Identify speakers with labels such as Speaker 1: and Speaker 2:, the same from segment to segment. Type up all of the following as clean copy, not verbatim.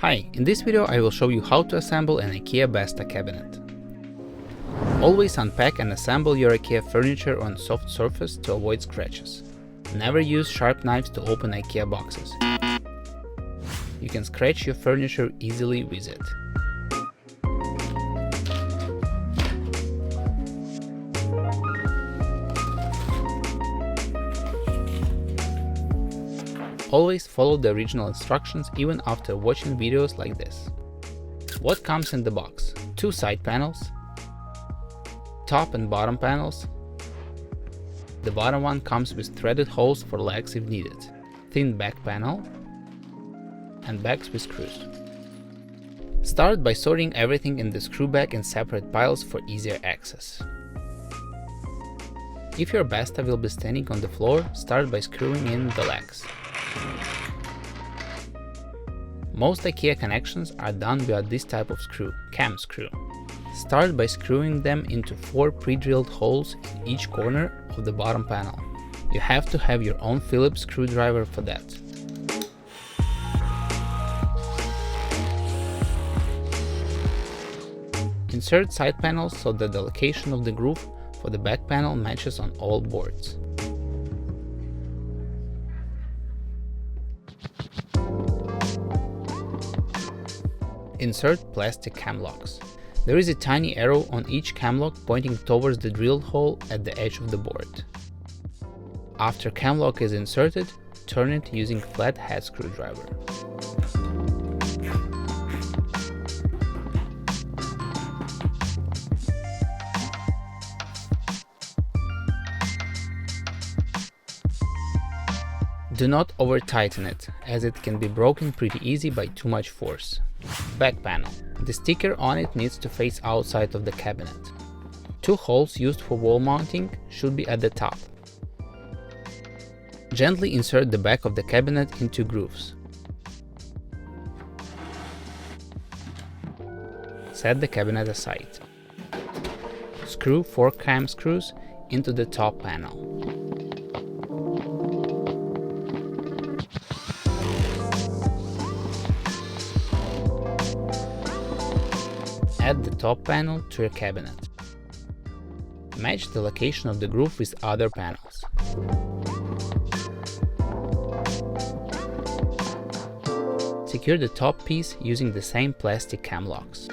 Speaker 1: Hi, in this video I will show you how to assemble an IKEA Besta cabinet. Always unpack and assemble your IKEA furniture on soft surface to avoid scratches. Never use sharp knives to open IKEA boxes. You can scratch your furniture easily with it. Always follow the original instructions even after watching videos like this. What comes in the box? 2 side panels, top and bottom panels. The bottom one comes with threaded holes for legs if needed, thin back panel, and bags with screws. Start by sorting everything in the screw bag in separate piles for easier access. If your Besta will be standing on the floor, start by screwing in the legs. Most IKEA connections are done via this type of screw, cam screw. Start by screwing them into 4 pre-drilled holes in each corner of the bottom panel. You have to have your own Phillips screwdriver for that. Insert side panels so that the location of the groove for the back panel matches on all boards. Insert plastic cam locks. There is a tiny arrow on each cam lock pointing towards the drilled hole at the edge of the board. After cam lock is inserted, turn it using flat head screwdriver. Do not over-tighten it, as it can be broken pretty easy by too much force. Back panel. The sticker on it needs to face outside of the cabinet. 2 holes used for wall mounting should be at the top. Gently insert the back of the cabinet into grooves. Set the cabinet aside. Screw 4 cam screws into the top panel. Add the top panel to your cabinet. Match the location of the groove with other panels. Secure the top piece using the same plastic cam locks.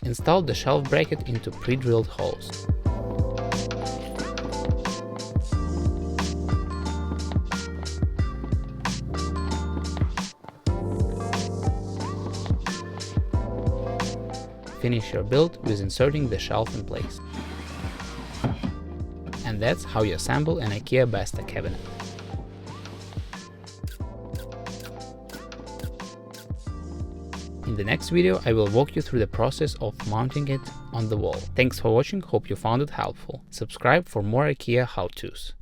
Speaker 1: Install the shelf bracket into pre-drilled holes. Finish your build with inserting the shelf in place. And that's how you assemble an IKEA Besta cabinet. In the next video, I will walk you through the process of mounting it on the wall. Thanks for watching, hope you found it helpful. Subscribe for more IKEA how-tos.